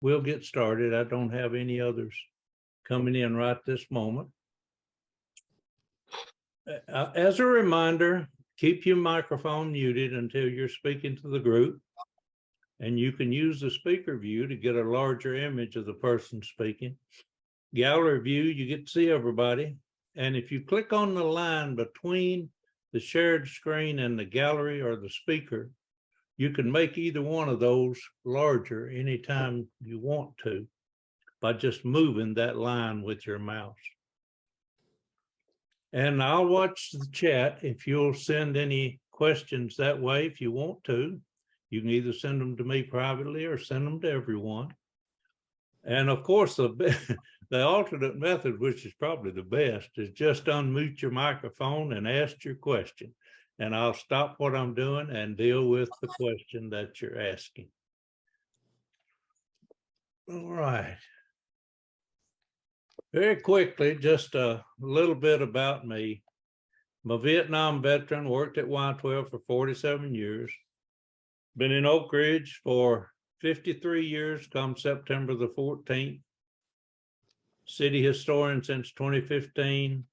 we'll get started. I don't have any others coming in right this moment. As a reminder, keep your microphone muted until you're speaking to the group. And you can use the speaker view to get a larger image of the person speaking. Gallery view, you get to see everybody. And if you click on the line between the shared screen and the gallery or the speaker, you can make either one of those larger anytime you want to by just moving that line with your mouse. And I'll watch the chat. If you'll send any questions that way, if you want to, you can either send them to me privately or send them to everyone. And of course, the alternate method, which is probably the best, is just unmute your microphone and ask your question. And I'll stop what I'm doing and deal with the question that you're asking. All right. Very quickly, just a little bit about me. I'm a Vietnam veteran, worked at Y-12 for 47 years. Been in Oak Ridge for 53 years, come September the 14th. City historian since 2015,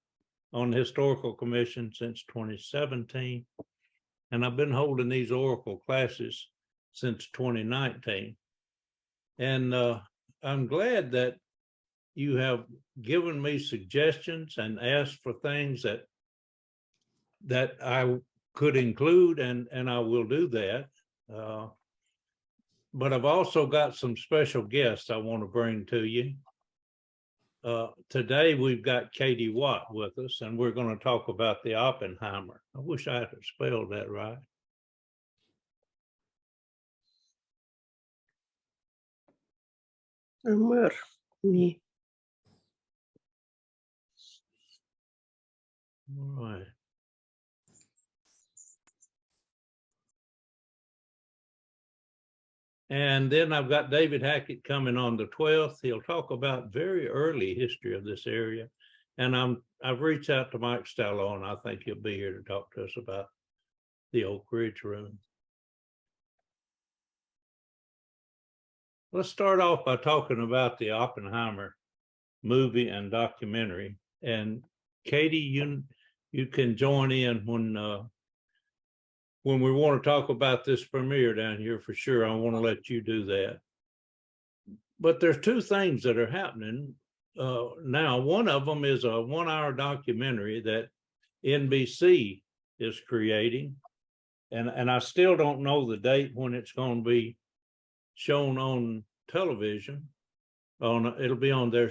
on the Historical Commission since 2017. And I've been holding these ORICL classes since 2019. And I'm glad that you have given me suggestions and asked for things that I could include, and I will do that. But I've also got some special guests I want to bring to you. Today we've got Katie Watt with us, and we're going to talk about the Oppenheimer. I wish I had spelled that right. All right. And then I've got David Hackett coming on the 12th. He'll talk about very early history of this area. And I've reached out to Mike Stallo, and I think he'll be here to talk to us about the Oak Ridge room. Let's start off by talking about the Oppenheimer movie and documentary. And Katie, you can join in when we want to talk about this premiere down here for sure. I want to let you do that. But there's two things that are happening now. One of them is a 1-hour documentary that NBC is creating. And I still don't know the date when it's going to be shown on television. It'll be on their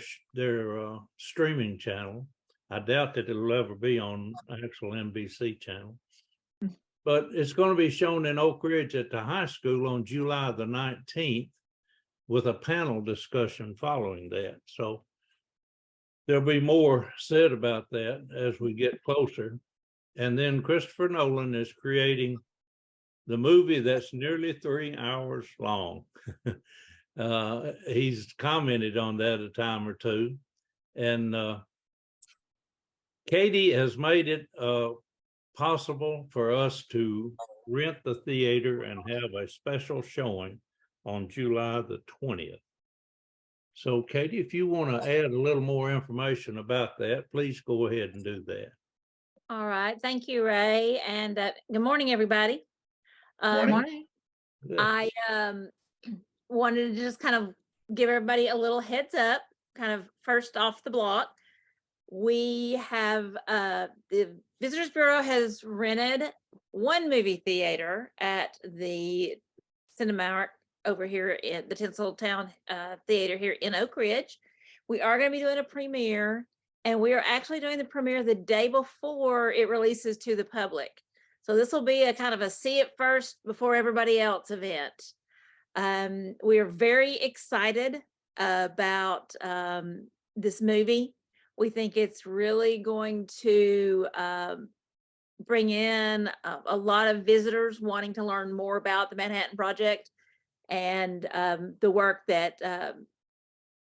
streaming channel. I doubt that it'll ever be on actual NBC channel. But it's going to be shown in Oak Ridge at the high school on July the 19th with a panel discussion following that. So there'll be more said about that as we get closer. And then Christopher Nolan is creating the movie that's nearly 3 hours long. He's commented on that a time or two. And Katie has made it possible for us to rent the theater and have a special showing on July the 20th. So Katie, if you want to add a little more information about that, please go ahead and do that. All right. Thank you, Ray. And good morning, everybody. Good morning. I wanted to just kind of give everybody a little heads up, kind of first off the block. We have the Visitors Bureau has rented one movie theater at the Cinemark over here in the Tinseltown Theater here in Oak Ridge. We are going to be doing a premiere, and we are actually doing the premiere the day before it releases to the public. So this will be a kind of a see it first before everybody else event. We are very excited about this movie. We think it's really going to bring in a lot of visitors wanting to learn more about the Manhattan Project and the work that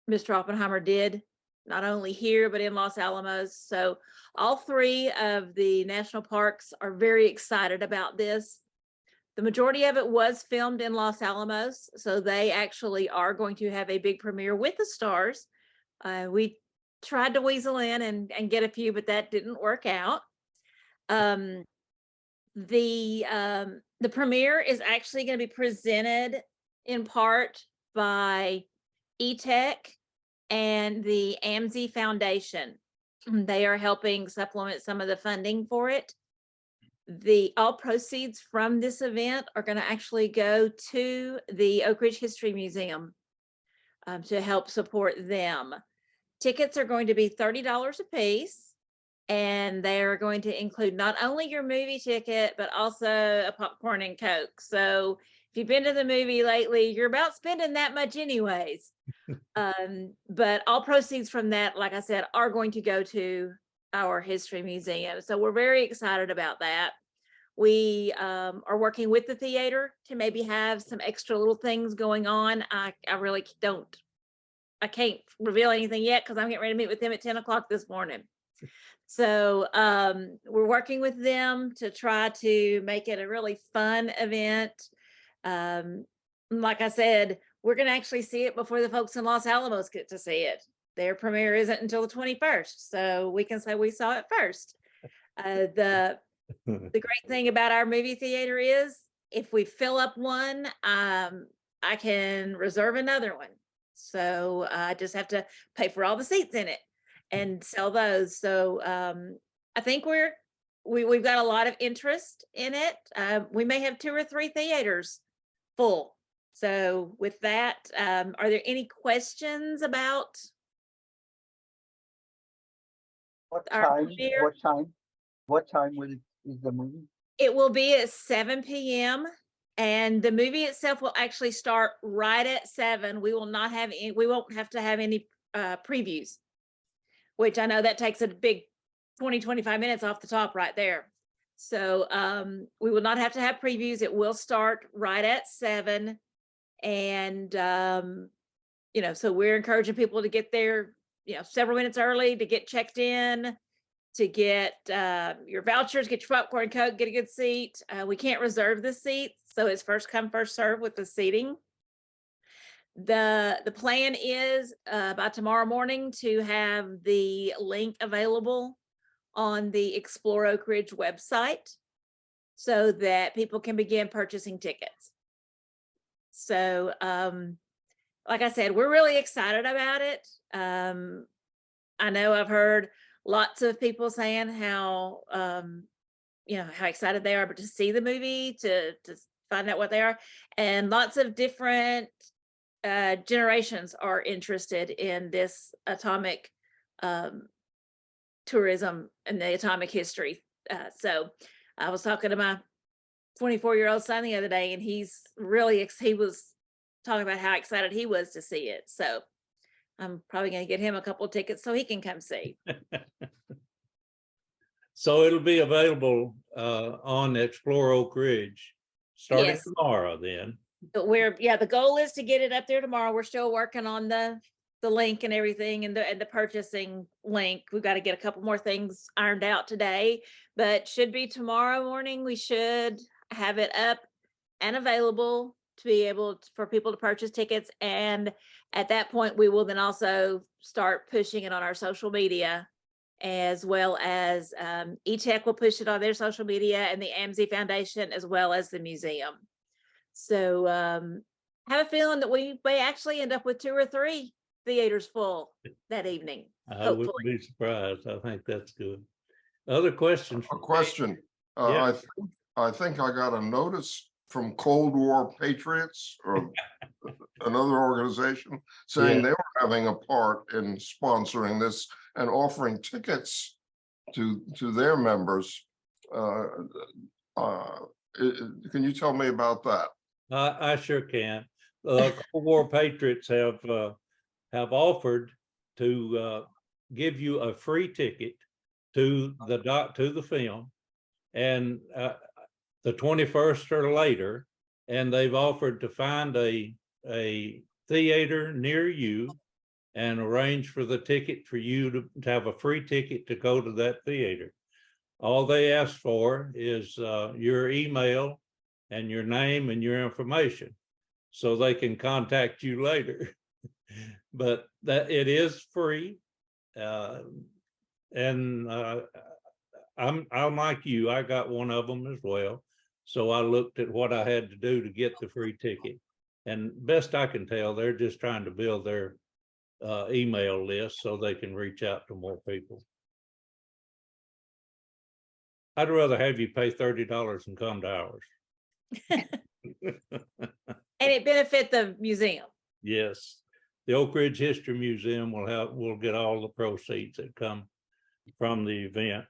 Mr. Oppenheimer did, not only here, but in Los Alamos. So all three of the national parks are very excited about this. The majority of it was filmed in Los Alamos, so they actually are going to have a big premiere with the stars. We tried to weasel in and get a few, but that didn't work out. The premiere is actually going to be presented in part by eTech and the AMSI Foundation. They are helping supplement some of the funding for it. All proceeds from this event are going to actually go to the Oak Ridge History Museum to help support them. Tickets are going to be $30 a piece, and they are going to include not only your movie ticket, but also a popcorn and Coke. So if you've been to the movie lately, you're about spending that much anyways. But all proceeds from that, like I said, are going to go to our history museum. So we're very excited about that. We are working with the theater to maybe have some extra little things going on. I really I can't reveal anything yet because I'm getting ready to meet with them at 10 o'clock this morning. So we're working with them to try to make it a really fun event. Like I said, we're going to actually see it before the folks in Los Alamos get to see it. Their premiere isn't until the 21st, so we can say we saw it first. The great thing about our movie theater is if we fill up one, I can reserve another one. So I just have to pay for all the seats in it and sell those. So I think we've got a lot of interest in it. We may have 2 or 3 theaters full. So with that, are there any questions about our premiere? What time is the movie? It will be at 7 p.m. and the movie itself will actually start right at 7. We won't have to have any previews, which I know that takes a big 20-25 minutes off the top right there. So we will not have to have previews. It will start right at 7. And so we're encouraging people to get there, several minutes early to get checked in, to get your vouchers, get your popcorn, Coke, get a good seat. We can't reserve the seats, so it's first come, first serve with the seating. The plan is by tomorrow morning to have the link available on the Explore Oak Ridge website so that people can begin purchasing tickets. So, like I said, we're really excited about it. I know I've heard lots of people saying how, how excited they are, but to see the movie, to find out what they are, and lots of different generations are interested in this atomic tourism and the atomic history. So I was talking to my 24-year-old son the other day, and he was talking about how excited he was to see it. So I'm probably going to get him a couple of tickets so he can come see. So it'll be available on Explore Oak Ridge starting tomorrow then. But the goal is to get it up there tomorrow. We're still working on the link and everything and the purchasing link. We've got to get a couple more things ironed out today, but should be tomorrow morning. We should have it up and available to be able for people to purchase tickets. And at that point, we will then also start pushing it on our social media, as well as eTech will push it on their social media, and the AMSI Foundation, as well as the museum. So I have a feeling that we may actually end up with 2 or 3 theaters full that evening. I wouldn't be surprised. I think that's good. Other questions? A question. Yeah. I think I got a notice from Cold War Patriots or another organization saying they were having a part in sponsoring this and offering tickets to their members. Can you tell me about that? I sure can. Cold War Patriots have offered to give you a free ticket to the film, and the 21st or later, and they've offered to find a theater near you and arrange for the ticket for you to have a free ticket to go to that theater. All they ask for is your email and your name and your information so they can contact you later. But that it is free. And I'm like you, I got one of them as well. So I looked at what I had to do to get the free ticket. And best I can tell, they're just trying to build their email list so they can reach out to more people. I'd rather have you pay $30 and come to ours. And it benefit the museum. Yes, the Oak Ridge History Museum will get all the proceeds that come from the event.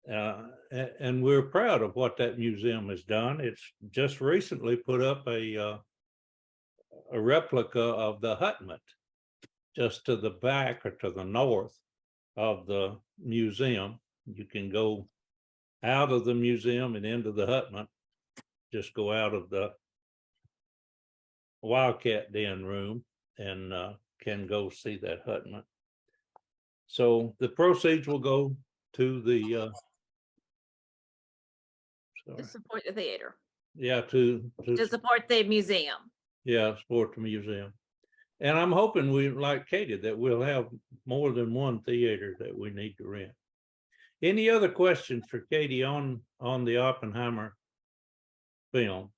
And we're proud of what that museum has done. It's just recently put up a replica of the hutment just to the back or to the north of the museum. You can go out of the museum and into the hutment, just go out of the Wildcat Den room and can go see that hutment. So the proceeds will go to the To support the theater, yeah, to support the museum. yeah, support the museum. And I'm hoping we, like Katie, that we'll have more than one theater that we need to rent. Any other questions for Katie on the Oppenheimer film?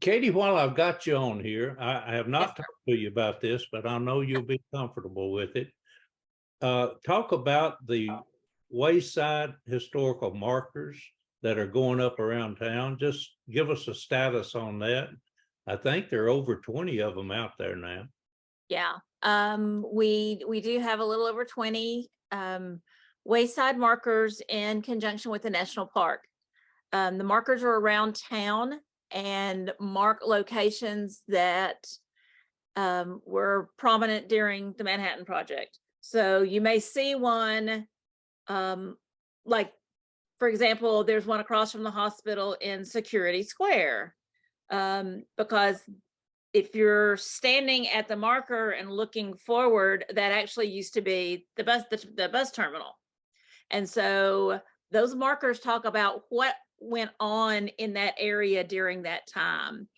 Katie, while I've got you on here, I have not talked to you about this, but I know you'll be comfortable with it. Talk about the wayside historical markers that are going up around town. Just give us a status on that. I think there are over 20 of them out there now. Yeah, we do have a little over 20 wayside markers in conjunction with the national park. The markers are around town and mark locations that were prominent during the Manhattan Project. So you may see one, like, for example, there's one across from the hospital in Security Square, because if you're standing at the marker and looking forward, that actually used to be the bus terminal. And so those markers talk about what went on in that area during that time.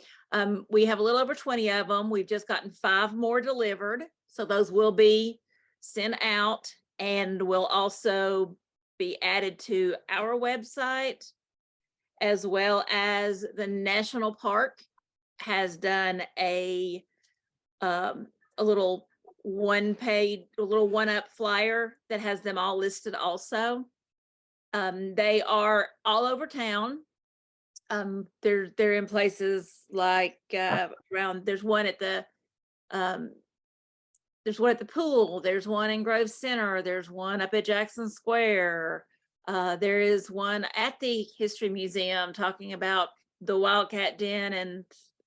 We have a little over 20 of them. We've just gotten 5 more delivered. So those will be sent out and will also be added to our website, as well as the national park has done a little one-up flyer that has them all listed also. They are all over town. They're in places like around, there's one at the pool, there's one in Grove Center, there's one up at Jackson Square. There is one at the History Museum talking about the Wildcat Den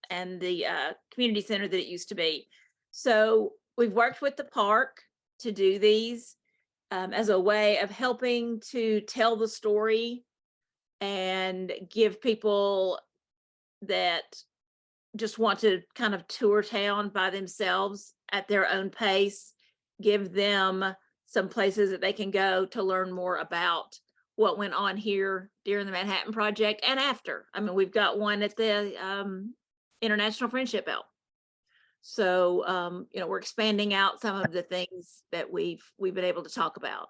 and the community center that it used to be. So we've worked with the park to do these as a way of helping to tell the story and give people that just want to kind of tour town by themselves at their own pace, give them some places that they can go to learn more about what went on here during the Manhattan Project and after. I mean, we've got one at the International Friendship Bell. So, we're expanding out some of the things that we've been able to talk about.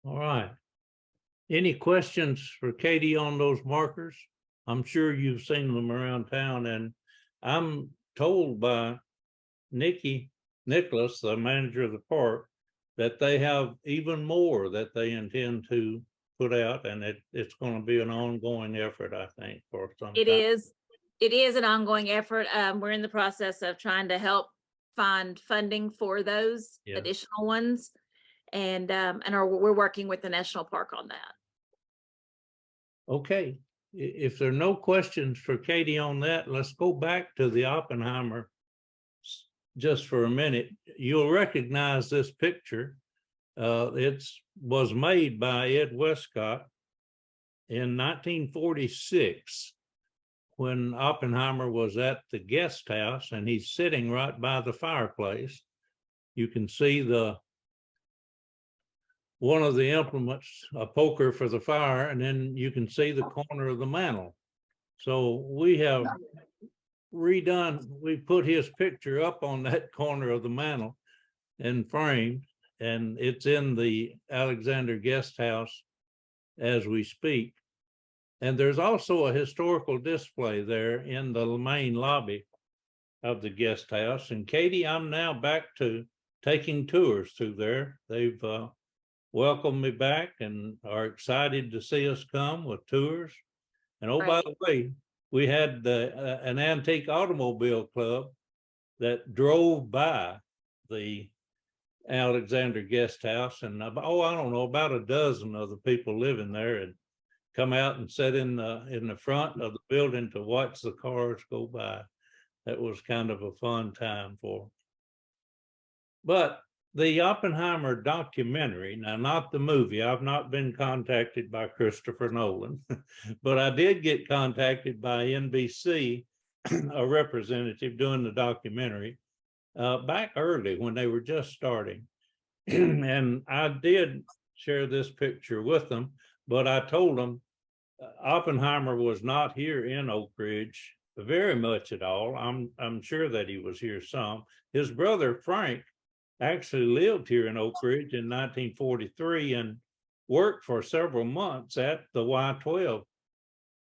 All right. Any questions for Katie on those markers? I'm sure you've seen them around town, and I'm told by Nicholas, the manager of the park, that they have even more that they intend to put out, and it's going to be an ongoing effort, I think, for some time. It is an ongoing effort. We're in the process of trying to help find funding for those additional ones, and we're working with the national park on that. Okay, if there are no questions for Katie on that, let's go back to the Oppenheimer just for a minute. You'll recognize this picture. It was made by Ed Westcott in 1946 when Oppenheimer was at the guest house, and he's sitting right by the fireplace. You can see the one of the implements, a poker for the fire, and then you can see the corner of the mantle. So we have redone, we put his picture up on that corner of the mantle and framed, and it's in the Alexander Guest House as we speak. And there's also a historical display there in the main lobby of the guest house. And Katie, I'm now back to taking tours through there. They've welcomed me back and are excited to see us come with tours. And oh, by the way, we had an antique automobile club that drove by the Alexander Guest House, and I don't know, about a dozen of the people living there had come out and sat in the front of the building to watch the cars go by. That was kind of a fun time for them. But the Oppenheimer documentary, now not the movie, I've not been contacted by Christopher Nolan, but I did get contacted by NBC, a representative doing the documentary, back early when they were just starting. And I did share this picture with them, but I told them Oppenheimer was not here in Oak Ridge very much at all. I'm sure that he was here some. His brother Frank actually lived here in Oak Ridge in 1943 and worked for several months at the Y12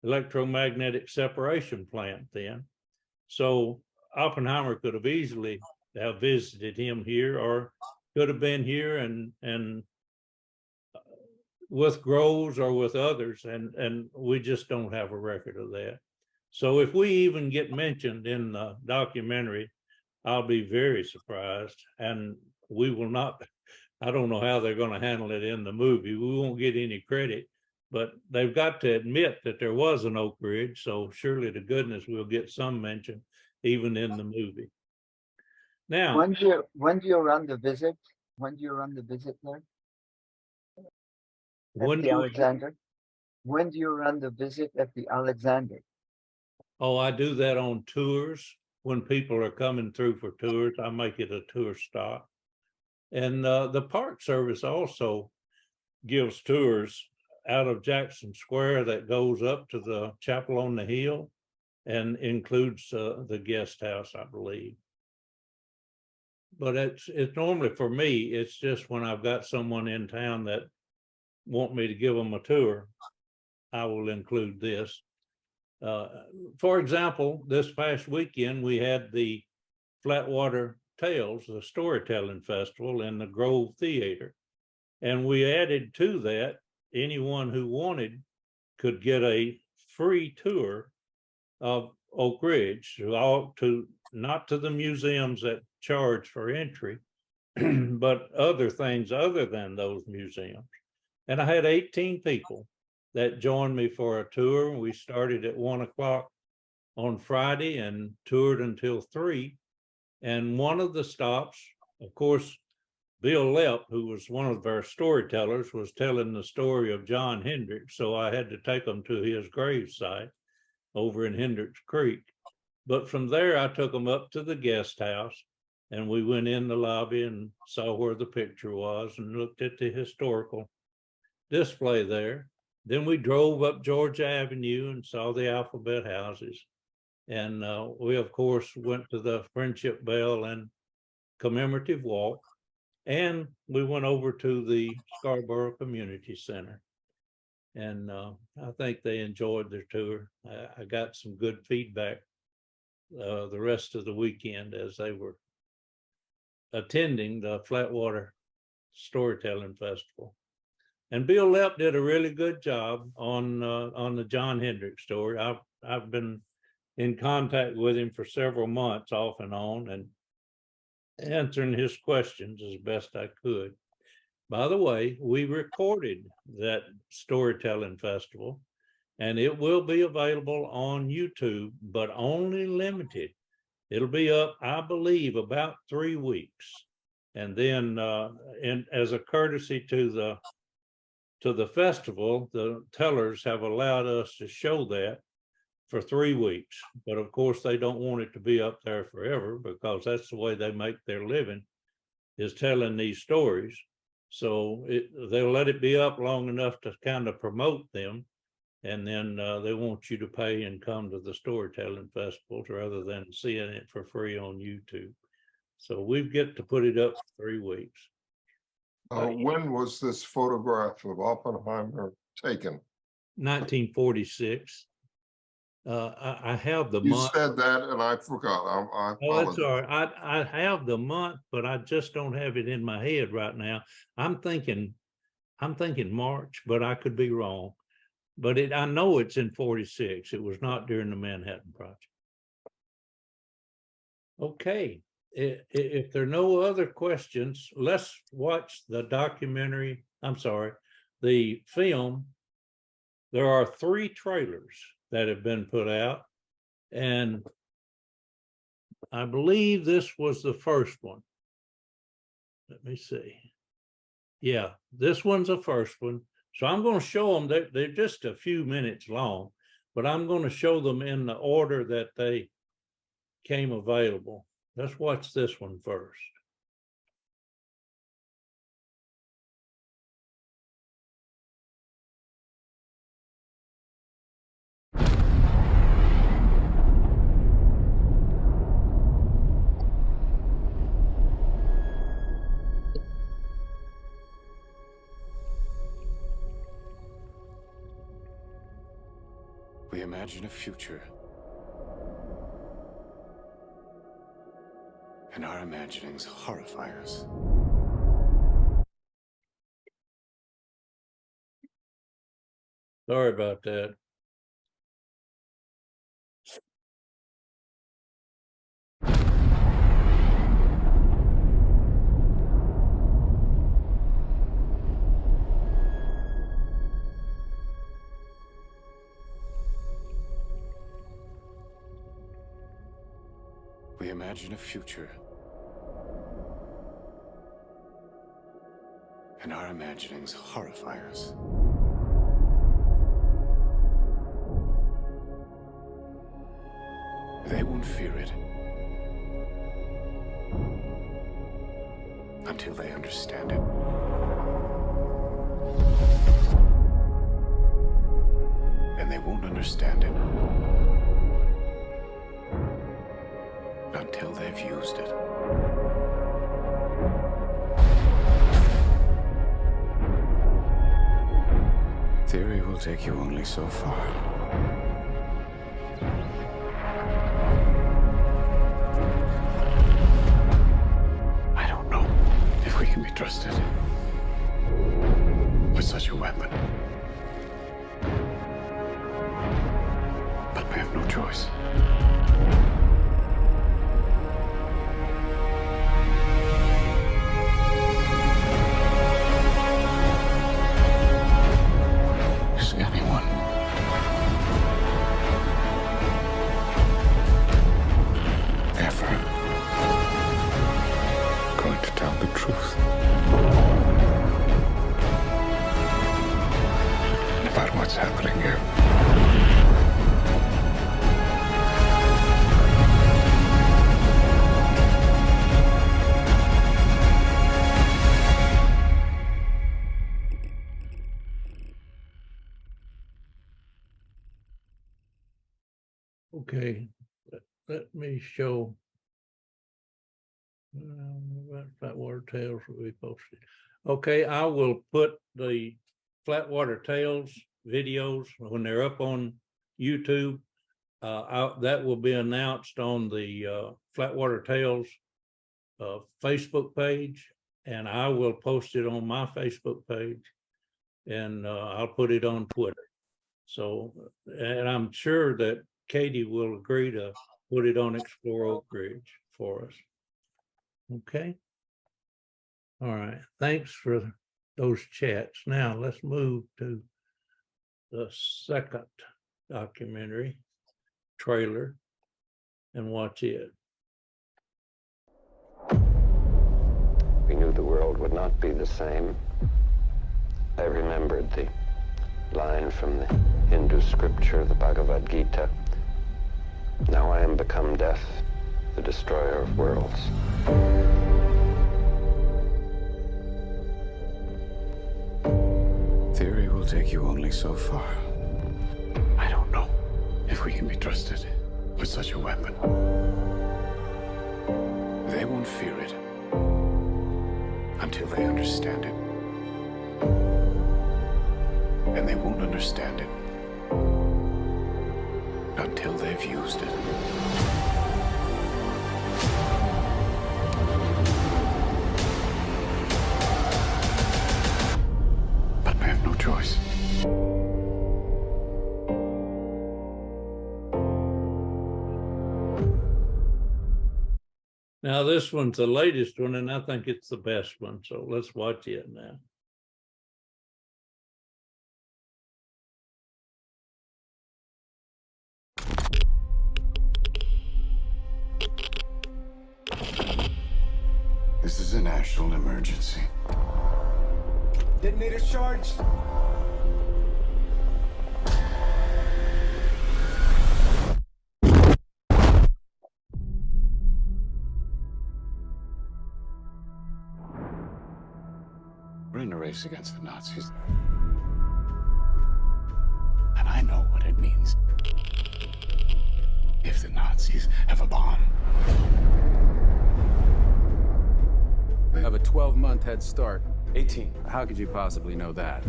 electromagnetic separation plant then. So Oppenheimer could have easily have visited him here, or could have been here and with Groves or with others, and we just don't have a record of that. So if we even get mentioned in the documentary, I'll be very surprised, and we will not, I don't know how they're going to handle it in the movie. We won't get any credit, but they've got to admit that there was an Oak Ridge, so surely to goodness we'll get some mention even in the movie. Now, When do you run the visit? When do you run the visit there? At the Alexander? When do you run the visit at the Alexander? Oh, I do that on tours. When people are coming through for tours, I make it a tour stop. And the Park Service also gives tours out of Jackson Square that goes up to the Chapel on the Hill and includes the guest house, I believe. But it's normally, for me, it's just when I've got someone in town that want me to give them a tour, I will include this. For example, this past weekend, we had the Flatwater Tales, the storytelling festival in the Grove Theater. And we added to that, anyone who wanted could get a free tour of Oak Ridge, not to the museums that charge for entry, but other things other than those museums. And I had 18 people that joined me for a tour. We started at 1 o'clock on Friday and toured until 3. And one of the stops, of course, Bill Lepp, who was one of our storytellers, was telling the story of John Hendricks. So I had to take them to his gravesite over in Hendricks Creek. But from there, I took them up to the guest house, and we went in the lobby and saw where the picture was and looked at the historical display there. Then we drove up Georgia Avenue and saw the alphabet houses. And we, of course, went to the Friendship Bell and commemorative walk. And we went over to the Scarborough Community Center. And I think they enjoyed their tour. I got some good feedback the rest of the weekend as they were attending the Flatwater Storytelling Festival. And Bill Lepp did a really good job on the John Hendricks story. I've been in contact with him for several months off and on, and answering his questions as best I could. By the way, we recorded that storytelling festival, and it will be available on YouTube, but only limited. It'll be up, I believe, about 3 weeks. And then as a courtesy to the festival, the tellers have allowed us to show that for 3 weeks. But of course, they don't want it to be up there forever, because that's the way they make their living, is telling these stories. So they'll let it be up long enough to kind of promote them. And then they want you to pay and come to the storytelling festivals rather than seeing it for free on YouTube. So we get to put it up for 3 weeks. When was this photograph of Oppenheimer taken? 1946. I have the You month. said that and I forgot. I Oh, that's apologize. all right. I have the month, but I just don't have it in my head right now. I'm thinking March, but I could be wrong. But I know it's in 46. It was not during the Manhattan Project. Okay. If there are no other questions, let's watch the documentary. I'm sorry, the film. There are 3 trailers that have been put out, and I believe this was the first one. Let me see. Yeah, this one's the first one. So I'm going to show them. They're just a few minutes long, but I'm going to show them in the order that they came available. Let's watch this one first. We imagine a future, and our imaginings horrify us. Sorry about that. We imagine a future, and our imaginings horrify us. They won't fear it until they understand it. And they won't understand it until they've used it. Theory will take you only so far. I don't know if we can be trusted with such a weapon. But we have no choice. Is anyone ever going to tell the truth about what's happening here? Okay, let me show. Flatwater Tales will be posted. Okay, I will put the Flatwater Tales videos when they're up on YouTube. That will be announced on the Flatwater Tales Facebook page, and I will post it on my Facebook page, and I'll put it on Twitter. So, and I'm sure that Katie will agree to put it on Explore Oak Ridge for us. Okay. All right. Thanks for those chats. Now let's move to the second documentary trailer and watch it. We knew the world would not be the same. I remembered the line from the Hindu scripture, the Bhagavad Gita. Now I am become death, the destroyer of worlds. take you only so far. I don't know if we can be trusted with such a weapon. They won't fear it until they understand it. And they won't understand it until they've used it. But I have no choice. Now, this one's the latest one, and I think it's the best one. So let's watch it now. This is a national emergency. Detonator charged. We're in a race against the Nazis. And I know what it means if the Nazis have a bomb. We have a 12-month head start. 18. How could you possibly know that?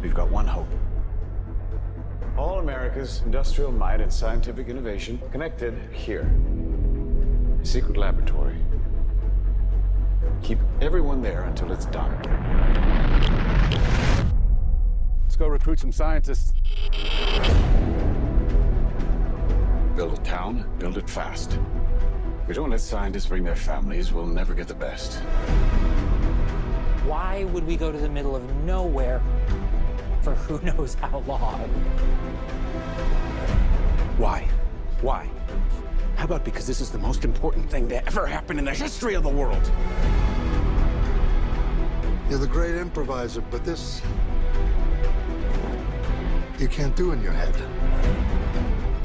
We've got one hope. All America's industrial might and scientific innovation connected here. A secret laboratory. Keep everyone there until it's done. Let's go recruit some scientists. Build a town, build it fast. If we don't let scientists bring their families, we'll never get the best. Why would we go to the middle of nowhere for who knows how long? Why? Why? How about because this is the most important thing to ever happen in the history of the world? You're the great improviser, but this you can't do in your head.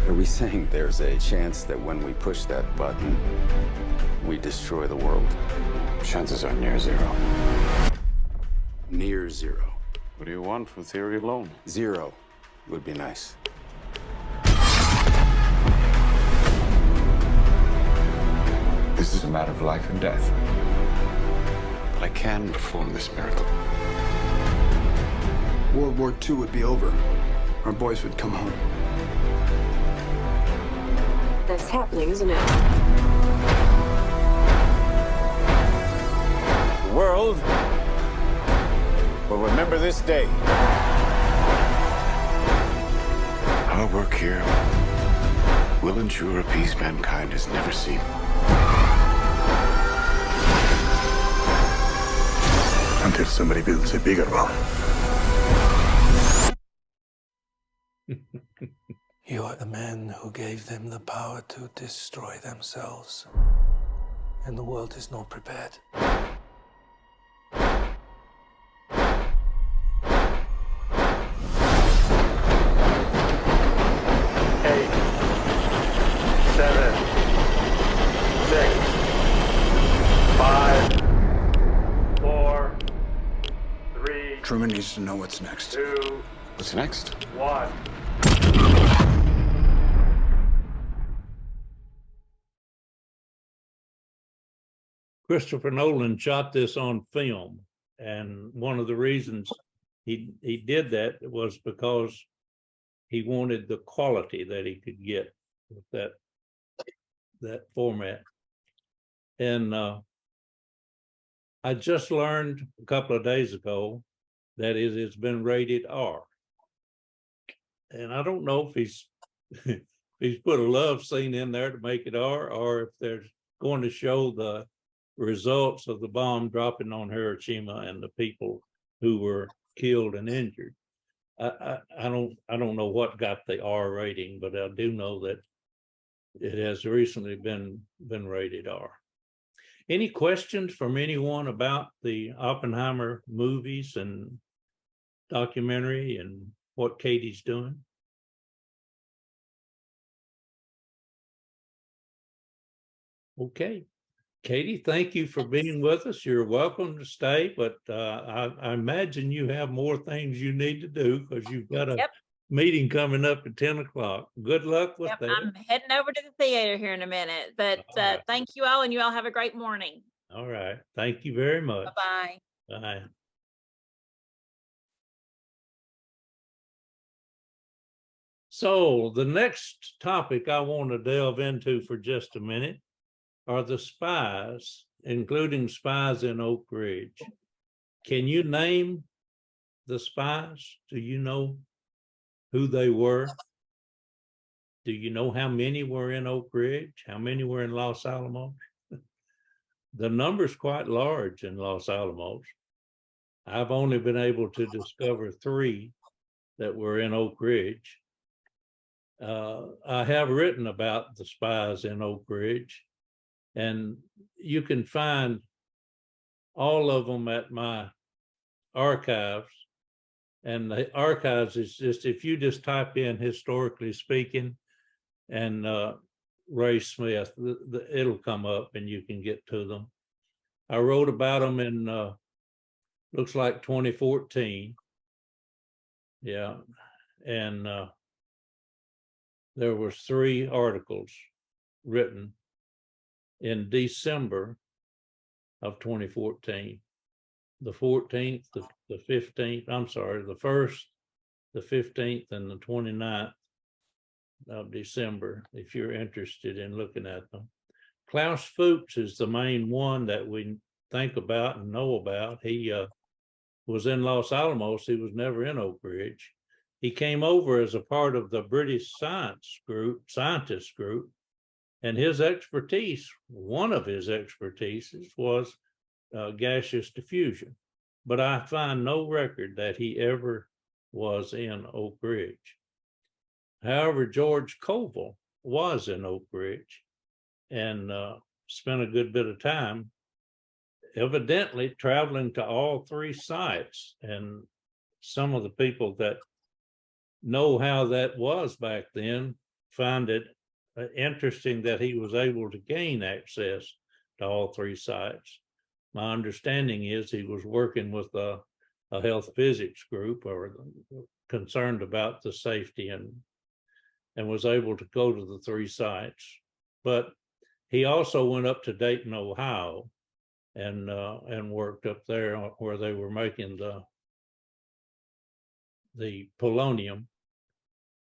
Are we saying there's a chance that when we push that button, we destroy the world? Chances are near zero. Near zero. What do you want for theory alone? Zero would be nice. This is a matter of life and death. But I can perform this miracle. World War II would be over. Our boys would come home. That's happening, isn't it? The world will remember this day. Our work here will ensure a peace mankind has never seen. Until somebody builds a bigger one. You are the man who gave them the power to destroy themselves. And the world is not prepared. 8, 7, 6, 5, 4, 3. Truman needs to know what's next. 2, What's next? 1. Christopher Nolan shot this on film, and one of the reasons he did that was because he wanted the quality that he could get with that format. And I just learned a couple of days ago that it's been rated R. And I don't know if he's if he's put a love scene in there to make it R, or if they're going to show the results of the bomb dropping on Hiroshima and the people who were killed and injured. I don't know what got the R rating, but I do know that it has recently been rated R. Any questions from anyone about the Oppenheimer movies and documentary and what Katie's doing? Okay. Katie, thank you for being with us. You're welcome to stay, but I imagine you have more things you need to do because you've got a meeting coming up at 10 o'clock. Good luck with that. I'm heading over to the theater here in a minute, but right. Thank you all, and you all have a great morning. All right. Thank you very much. Bye-bye. Bye. So the next topic I want to delve into for just a minute are the spies, including spies in Oak Ridge. Can you name the spies? Do you know who they were? Do you know how many were in Oak Ridge? How many were in Los Alamos? The number's quite large in Los Alamos. I've only been able to discover 3 that were in Oak Ridge. I have written about the spies in Oak Ridge, and you can find all of them at my archives. And the archives is just, if you just type in historically speaking and Ray Smith, it'll come up and you can get to them. I wrote about them in, looks like 2014. Yeah. And there was 3 articles written in December of 2014. The 14th, the 15th, I'm sorry, the 1st, the 15th, and the 29th of December, if you're interested in looking at them. Klaus Fuchs is the main one that we think about and know about. He was in Los Alamos. He was never in Oak Ridge. He came over as a part of the British scientist group, and his expertise, one of his expertises was gaseous diffusion, but I find no record that he ever was in Oak Ridge. However, George Koval was in Oak Ridge and spent a good bit of time, evidently traveling to all 3 sites. And some of the people that know how that was back then find it interesting that he was able to gain access to all 3 sites. My understanding is he was working with a health physics group or concerned about the safety and was able to go to the 3 sites. But he also went up to Dayton, Ohio, and worked up there where they were making the polonium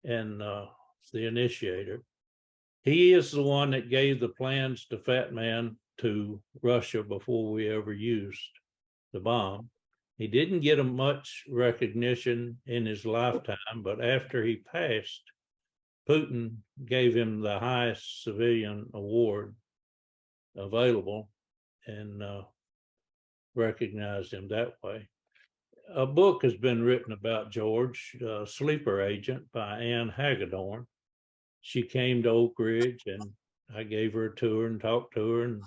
and the initiator. He is the one that gave the plans to Fat Man to Russia before we ever used the bomb. He didn't get much recognition in his lifetime, but after he passed, Putin gave him the highest civilian award available and recognized him that way. A book has been written about George, Sleeper Agent by Ann Hagedorn. She came to Oak Ridge and I gave her a tour and talked to her and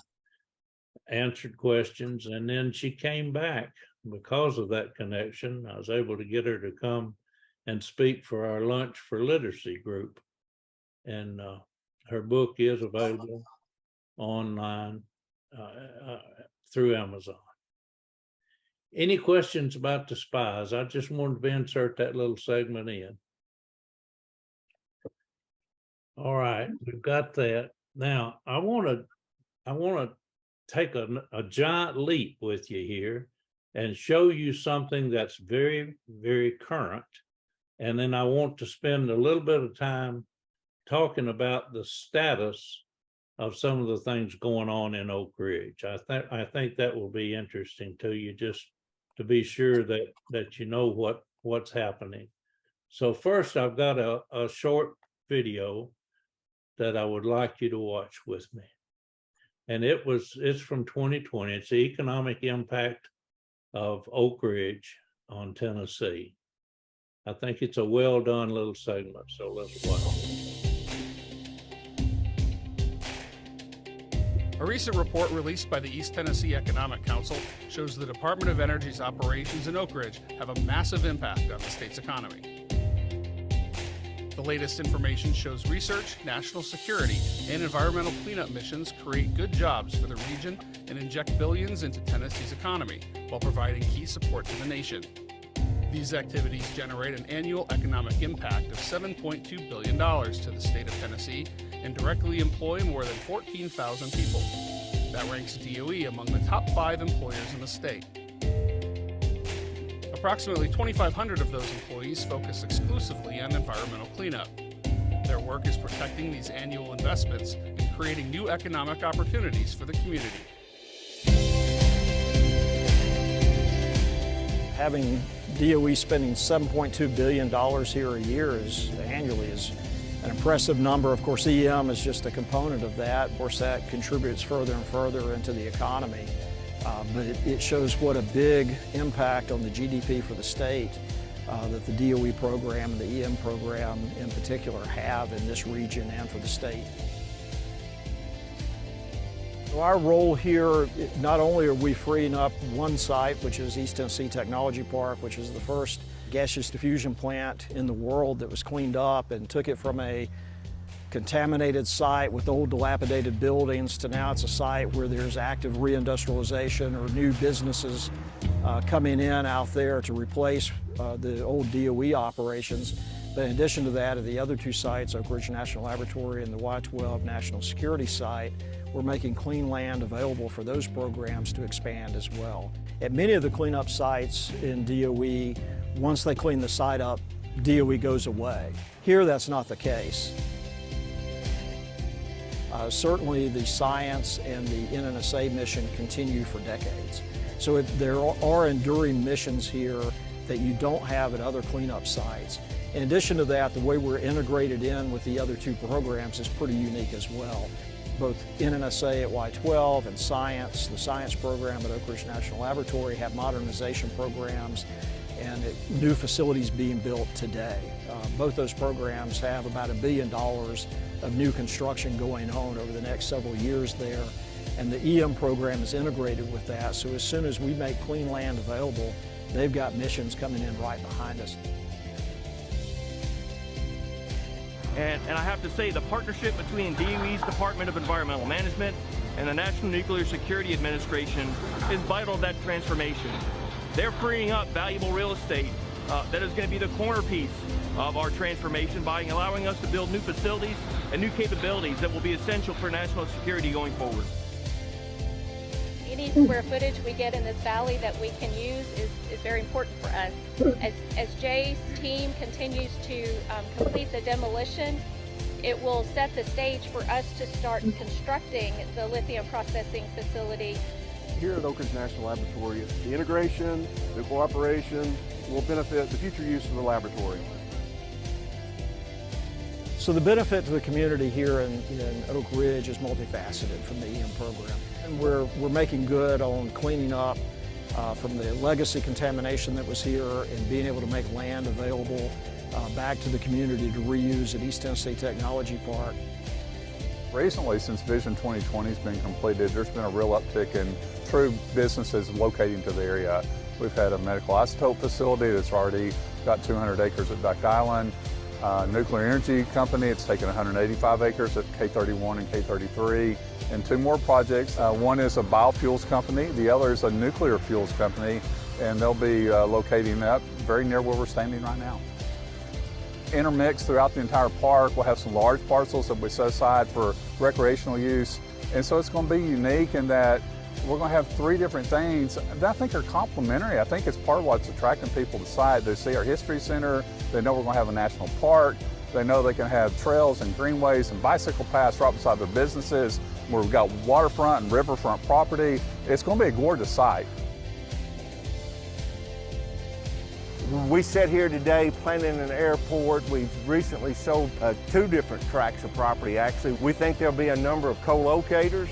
answered questions. And then she came back because of that connection. I was able to get her to come and speak for our Lunch for Literacy group. And her book is available online through Amazon. Any questions about the spies? I just wanted to insert that little segment in. All right, we've got that. Now, I want to take a giant leap with you here and show you something that's very, very current. And then I want to spend a little bit of time talking about the status of some of the things going on in Oak Ridge. I think that will be interesting to you, just to be sure that you know what's happening. So first, I've got a short video that I would like you to watch with me. And it's from 2020. It's the economic impact of Oak Ridge on Tennessee. I think it's a well done little segment, so let's watch. A recent report released by the East Tennessee Economic Council shows the Department of Energy's operations in Oak Ridge have a massive impact on the state's economy. The latest information shows research, national security, and environmental cleanup missions create good jobs for the region and inject billions into Tennessee's economy while providing key support to the nation. These activities generate an annual economic impact of $7.2 billion to the state of Tennessee and directly employ more than 14,000 people. That ranks DOE among the top 5 employers in the state. Approximately 2,500 of those employees focus exclusively on environmental cleanup. Their work is protecting these annual investments and creating new economic opportunities for the community. Having DOE spending $7.2 billion here a year annually is an impressive number. Of course, EM is just a component of that. Of course, that contributes further and further into the economy. But it shows what a big impact on the GDP for the state that the DOE program and the EM program in particular have in this region and for the state. So our role here, not only are we freeing up one site, which is East Tennessee Technology Park, which is the first gaseous diffusion plant in the world that was cleaned up and took it from a contaminated site with old dilapidated buildings to now it's a site where there's active reindustrialization or new businesses coming in out there to replace the old DOE operations. But in addition to that, at the other 2 sites, Oak Ridge National Laboratory and the Y-12 National Security Site, we're making clean land available for those programs to expand as well. At many of the cleanup sites in DOE, once they clean the site up, DOE goes away. Here, that's not the case. Certainly the science and the NNSA mission continue for decades. So there are enduring missions here that you don't have at other cleanup sites. In addition to that, the way we're integrated in with the other 2 programs is pretty unique as well. Both NNSA at Y-12 and science, the science program at Oak Ridge National Laboratory have modernization programs and new facilities being built today. Both those programs have about $1 billion of new construction going on over the next several years there. And the EM program is integrated with that. So as soon as we make clean land available, they've got missions coming in right behind us. And I have to say the partnership between DOE's Department of Environmental Management and the National Nuclear Security Administration is vital to that transformation. They're freeing up valuable real estate that is going to be the corner piece of our transformation by allowing us to build new facilities and new capabilities that will be essential for national security going forward. Any square footage we get in this valley that we can use is very important for us. As Jay's team continues to complete the demolition, it will set the stage for us to start constructing the lithium processing facility. Here at Oak Ridge National Laboratory, the integration, the cooperation will benefit the future use of the laboratory. So the benefit to the community here in Oak Ridge is multifaceted from the EM program. And we're making good on cleaning up from the legacy contamination that was here and being able to make land available back to the community to reuse at East Tennessee Technology Park. Recently, since Vision 2020 has been completed, there's been a real uptick in true businesses locating to the area. We've had a medical isotope facility that's already got 200 acres at Duck Island. Nuclear energy company, it's taken 185 acres at K31 and K33. And 2 more projects. One is a biofuels company, the other is a nuclear fuels company, and they'll be locating up very near where we're standing right now. Intermixed throughout the entire park, we'll have some large parcels that we set aside for recreational use. And so it's going to be unique in that we're going to have 3 different things that I think are complementary. I think it's part of what's attracting people to the site. They see our history center, they know we're going to have a national park, they know they can have trails and greenways and bicycle paths right beside their businesses, where we've got waterfront and riverfront property. It's going to be a gorgeous site. We sit here today planning an airport. We've recently sold 2 different tracts of property, actually. We think there'll be a number of co-locators.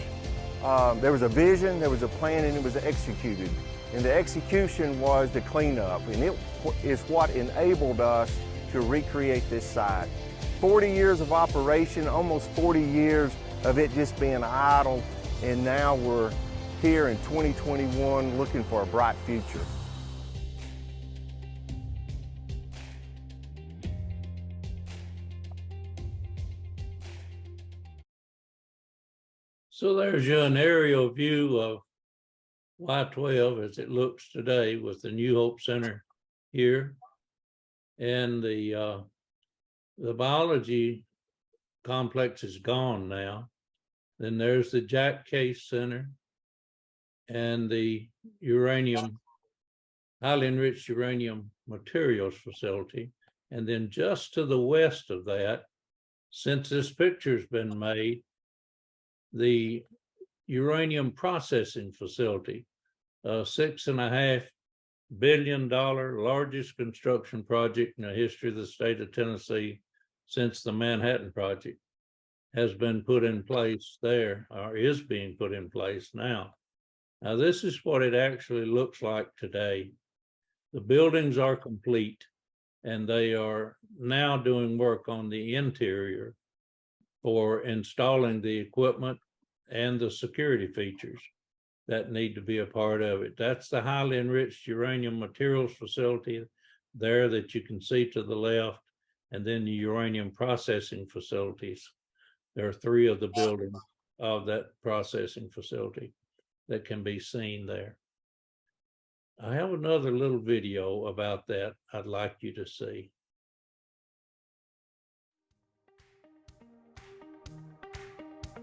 There was a vision, there was a plan, and it was executed. And the execution was the cleanup, and it is what enabled us to recreate this site. 40 years of operation, almost 40 years of it just being idle, and now we're here in 2021 looking for a bright future. So there's an aerial view of Y12 as it looks today with the New Hope Center here. And the biology complex is gone now. Then there's the Jack Case Center and the highly enriched uranium materials facility. And then just to the west of that, since this picture's been made, the uranium processing facility, a $6.5 billion largest construction project in the history of the state of Tennessee since the Manhattan Project, has been put in place there, or is being put in place now. Now, this is what it actually looks like today. The buildings are complete, and they are now doing work on the interior for installing the equipment and the security features that need to be a part of it. That's the highly enriched uranium materials facility there that you can see to the left, and then the uranium processing facilities. There are 3 of the buildings of that processing facility that can be seen there. I have another little video about that I'd like you to see.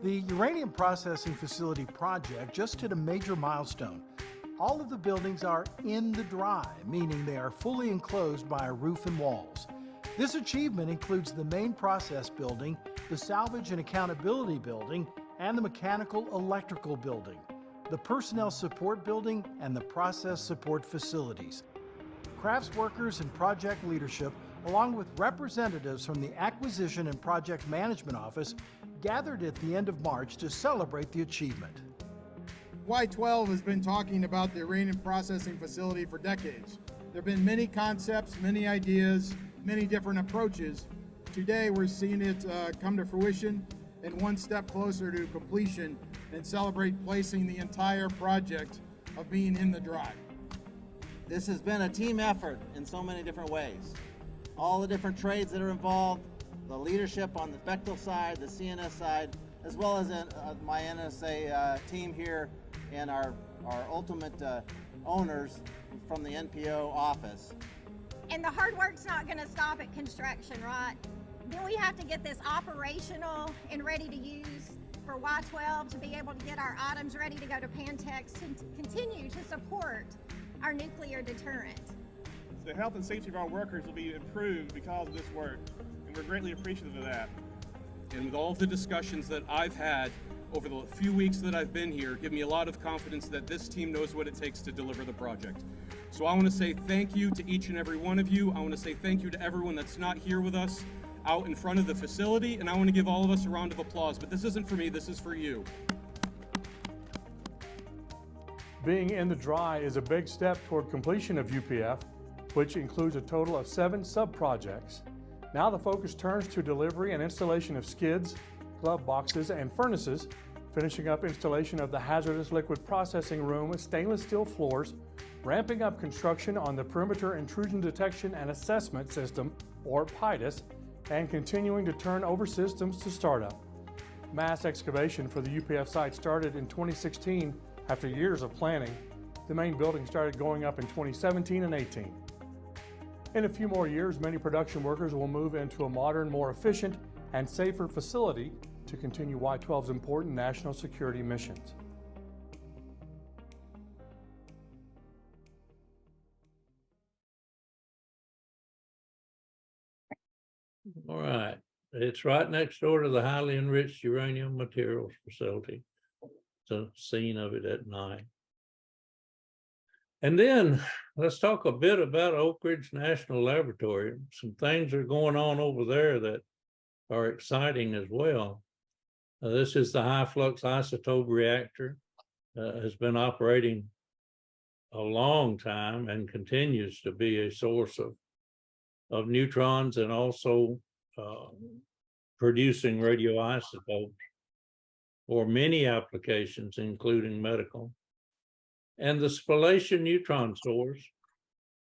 The uranium processing facility project just hit a major milestone. All of the buildings are in the dry, meaning they are fully enclosed by a roof and walls. This achievement includes the main process building, the salvage and accountability building, and the mechanical electrical building, the personnel support building, and the process support facilities. Crafts workers and project leadership, along with representatives from the Acquisition and Project Management Office, gathered at the end of March to celebrate the achievement. Y12 has been talking about the uranium processing facility for decades. There have been many concepts, many ideas, many different approaches. Today we're seeing it come to fruition and one step closer to completion, and celebrate placing the entire project of being in the dry. This has been a team effort in so many different ways. All the different trades that are involved, the leadership on the Bechtel side, the CNS side, as well as my NSA team here and our ultimate owners from the NPO office. And the hard work's not going to stop at construction, right? Then we have to get this operational and ready to use for Y12 to be able to get our items ready to go to Pantex to continue to support our nuclear deterrent. The health and safety of our workers will be improved because of this work, and we're greatly appreciative of that. And with all of the discussions that I've had over the few weeks that I've been here, give me a lot of confidence that this team knows what it takes to deliver the project. So I want to say thank you to each and every one of you. I want to say thank you to everyone that's not here with us out in front of the facility, and I want to give all of us a round of applause, but this isn't for me, this is for you. Being in the dry is a big step toward completion of UPF, which includes a total of 7 sub-projects. Now the focus turns to delivery and installation of skids, glove boxes, and furnaces, finishing up installation of the hazardous liquid processing room with stainless steel floors, ramping up construction on the perimeter intrusion detection and assessment system, or PIDAS, and continuing to turn over systems to startup. Mass excavation for the UPF site started in 2016 after years of planning. The main building started going up in 2017 and 18. In a few more years, many production workers will move into a modern, more efficient, and safer facility to continue Y12's important national security missions. All right, it's right next door to the highly enriched uranium materials facility. It's a scene of it at night. And then let's talk a bit about Oak Ridge National Laboratory. Some things are going on over there that are exciting as well. This is the high flux isotope reactor. Has been operating a long time and continues to be a source of neutrons and also producing radioisotopes for many applications, including medical. And the spallation neutron source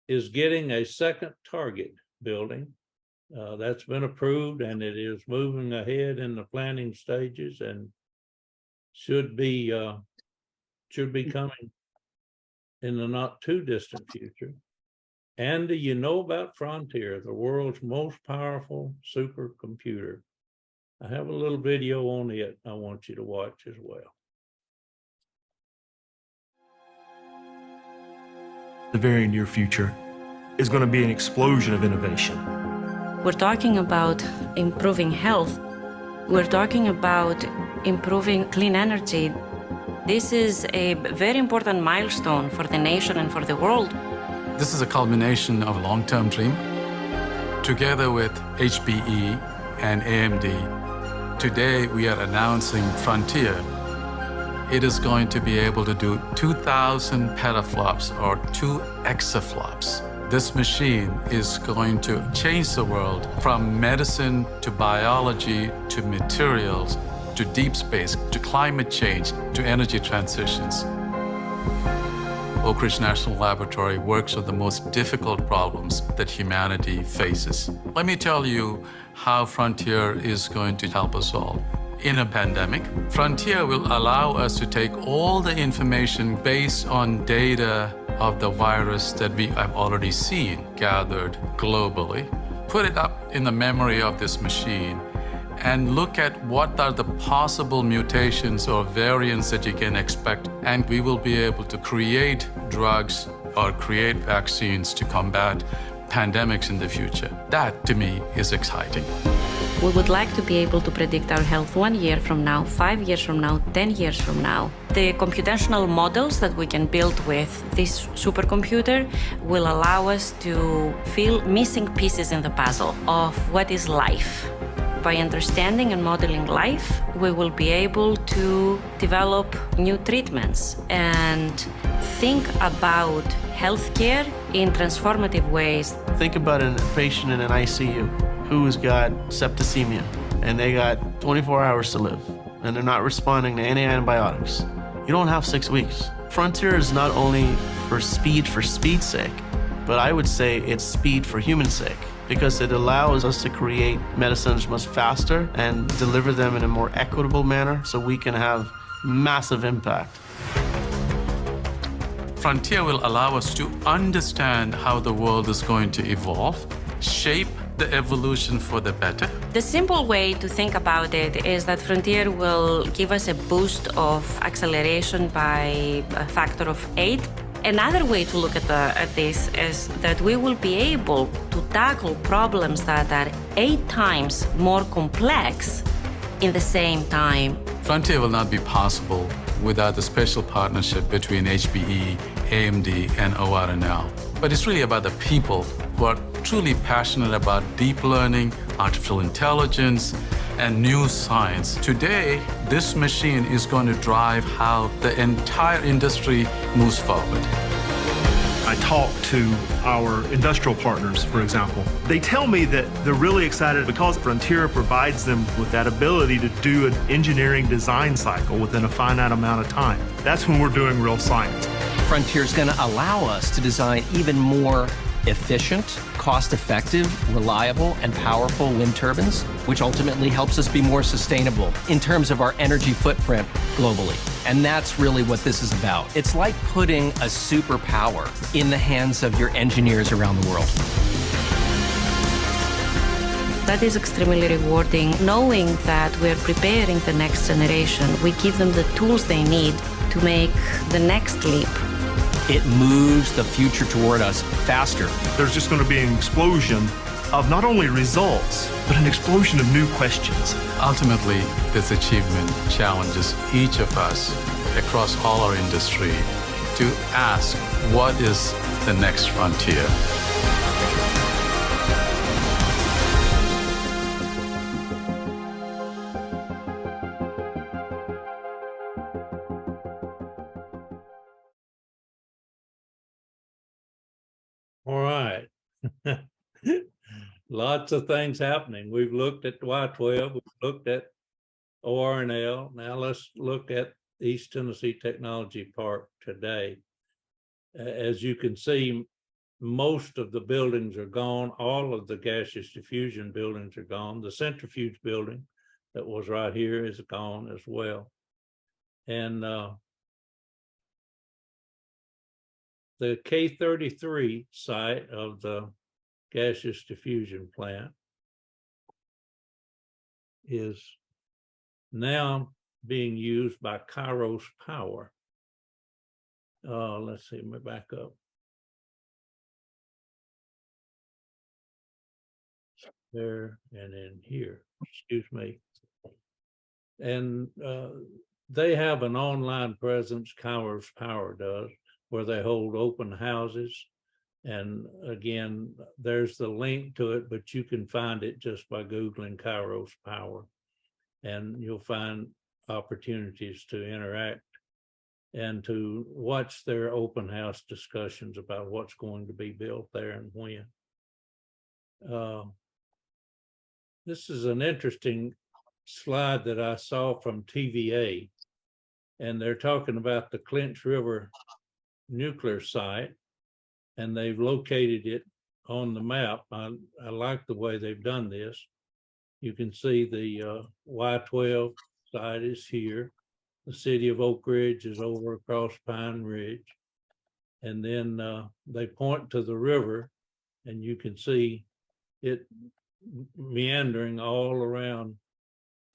is getting a second target building. That's been approved and it is moving ahead in the planning stages. And should be coming in the not too distant future. And do you know about Frontier, the world's most powerful supercomputer? I have a little video on it I want you to watch as well. The very near future is going to be an explosion of innovation. We're talking about improving health. We're talking about improving clean energy. This is a very important milestone for the nation and for the world. This is a culmination of a long-term dream. Together with HPE and AMD, today we are announcing Frontier. It is going to be able to do 2,000 petaflops or 2 exaflops. This machine is going to change the world from medicine to biology to materials to deep space to climate change to energy transitions. Oak Ridge National Laboratory works on the most difficult problems that humanity faces. Let me tell you how Frontier is going to help us all. In a pandemic, Frontier will allow us to take all the information based on data of the virus that we have already seen gathered globally, put it up in the memory of this machine, and look at what are the possible mutations or variants that you can expect. And we will be able to create drugs or create vaccines to combat pandemics in the future. That, to me, is exciting. We would like to be able to predict our health 1 year from now, 5 years from now, 10 years from now. The computational models that we can build with this supercomputer will allow us to fill missing pieces in the puzzle of what is life. By understanding and modeling life, we will be able to develop new treatments and think about healthcare in transformative ways. Think about a patient in an ICU who's got septicemia and they got 24 hours to live and they're not responding to any antibiotics. You don't have 6 weeks. Frontier is not only for speed's sake, but I would say it's speed for human sake, because it allows us to create medicines much faster and deliver them in a more equitable manner so we can have massive impact. Frontier will allow us to understand how the world is going to evolve, shape the evolution for the better. The simple way to think about it is that Frontier will give us a boost of acceleration by a factor of 8. Another way to look at this is that we will be able to tackle problems that are 8 times more complex in the same time. Frontier will not be possible without the special partnership between HPE, AMD, and ORNL. But it's really about the people who are truly passionate about deep learning, artificial intelligence, and new science. Today, this machine is going to drive how the entire industry moves forward. I talk to our industrial partners, for example. They tell me that they're really excited because Frontier provides them with that ability to do an engineering design cycle within a finite amount of time. That's when we're doing real science. Frontier is going to allow us to design even more efficient, cost-effective, reliable, and powerful wind turbines, which ultimately helps us be more sustainable in terms of our energy footprint globally. And that's really what this is about. It's like putting a superpower in the hands of your engineers around the world. That is extremely rewarding, knowing that we're preparing the next generation. We give them the tools they need to make the next leap. It moves the future toward us faster. There's just going to be an explosion of not only results, but an explosion of new questions. Ultimately, this achievement challenges each of us across all our industry to ask, what is the next frontier? All right. Lots of things happening. We've looked at Y12, we've looked at ORNL. Now let's look at East Tennessee Technology Park today. As you can see, most of the buildings are gone. All of the gaseous diffusion buildings are gone. The centrifuge building that was right here is gone as well. And the K33 site of the gaseous diffusion plant is now being used by Kairos Power. Let's see, let me back up. There and in here, excuse me. And they have an online presence, Kairos Power does, where they hold open houses. And again, there's the link to it, but you can find it just by Googling Kairos Power. And you'll find opportunities to interact and to watch their open house discussions about what's going to be built there and when. This is an interesting slide that I saw from TVA, and they're talking about the Clinch River nuclear site, and they've located it on the map. I like the way they've done this. You can see the Y12 site is here. The city of Oak Ridge is over across Pine Ridge. And then they point to the river, and you can see it meandering all around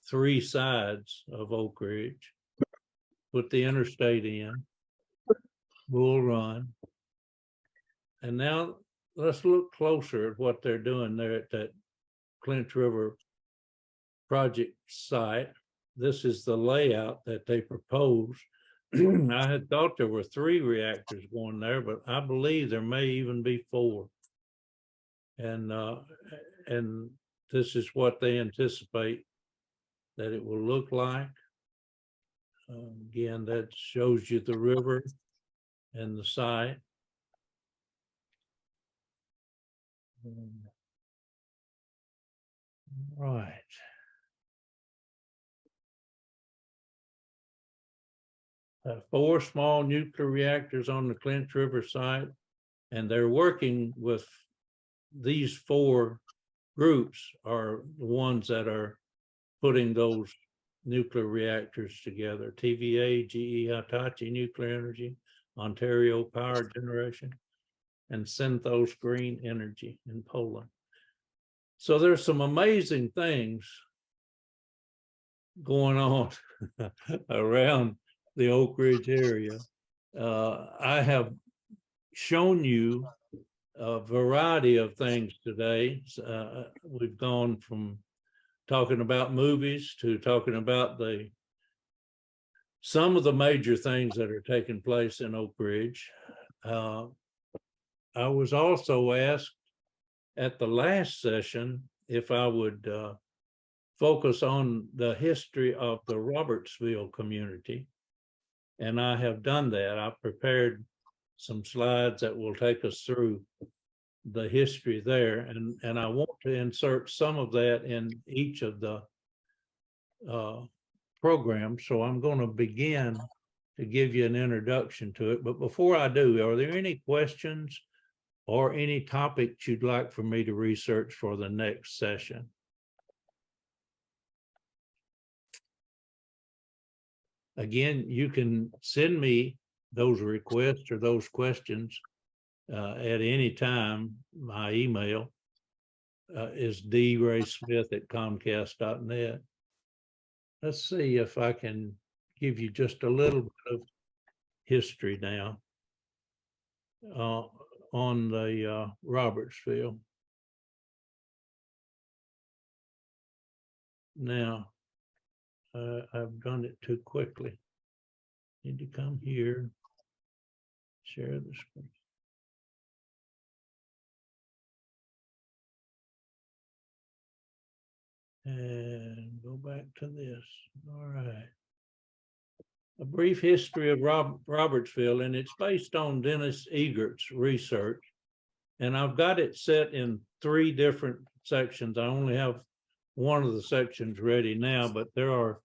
three sides of Oak Ridge. Put the interstate in, Bull Run. And now let's look closer at what they're doing there at that Clinch River project site. This is the layout that they proposed. I had thought there were 3 reactors going there, but I believe there may even be 4. And this is what they anticipate that it will look like. Again, that shows you the river and the site. Right. Four small nuclear reactors on the Clinch River site, and they're working with these 4 groups are the ones that are putting those nuclear reactors together. TVA, GE Hitachi Nuclear Energy, Ontario Power Generation, and Synthos Green Energy in Poland. So there's some amazing things going on around the Oak Ridge area. I have shown you a variety of things today. We've gone from talking about movies to talking about some of the major things that are taking place in Oak Ridge. I was also asked at the last session if I would focus on the history of the Robertsville community. And I have done that. I've prepared some slides that will take us through the history there. And I want to insert some of that in each of the programs. So I'm going to begin to give you an introduction to it. But before I do, are there any questions or any topics you'd like for me to research for the next session? Again, you can send me those requests or those questions at any time. My email is draysmith@comcast.net. Let's see if I can give you just a little bit of history now on the Robertsville. Now, I've done it too quickly. Need to come here, share the screen. And go back to this. All right. A brief history of Robertsville, and it's based on Dennis Egert's research. And I've got it set in 3 different sections. I only have one of the sections ready now, but there are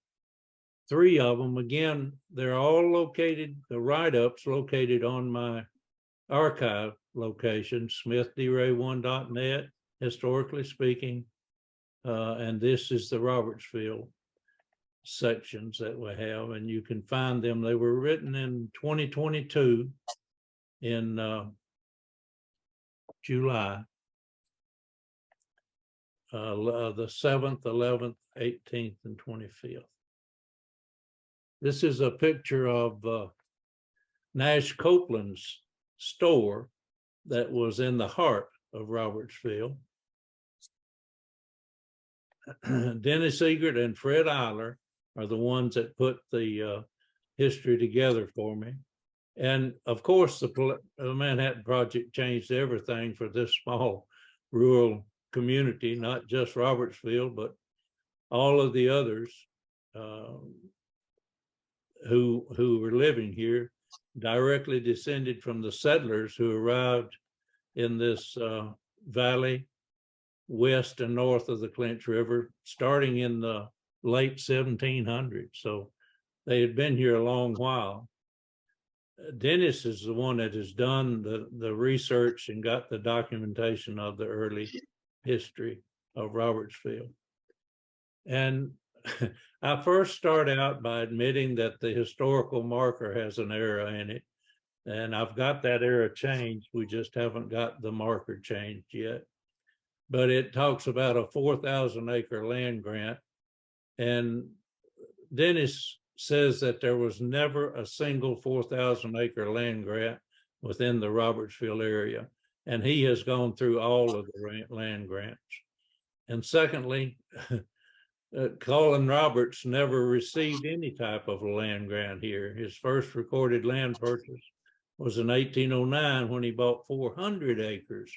3 of them. Again, they're all located, the write-ups located on my archive location, smithdray1.net, historically speaking. And this is the Robertsville. sections that we have, and you can find them. They were written in 2022 in July, the 7th, 11th, 18th, and 25th. This is a picture of Nash Copeland's store that was in the heart of Robertsville. Dennis Egert and Fred Eiler are the ones that put the history together for me. And of course, the Manhattan Project changed everything for this small rural community, not just Robertsville, but all of the others who were living here, directly descended from the settlers who arrived in this valley west and north of the Clinch River, starting in the late 1700s. So they had been here a long while. Dennis is the one that has done the research and got the documentation of the early history of Robertsville. And I first start out by admitting that the historical marker has an error in it. And I've got that error changed. We just haven't got the marker changed yet. But it talks about a 4,000 acre land grant. And Dennis says that there was never a single 4,000 acre land grant within the Robertsville area. And he has gone through all of the land grants. And secondly, Colin Roberts never received any type of a land grant here. His first recorded land purchase was in 1809 when he bought 400 acres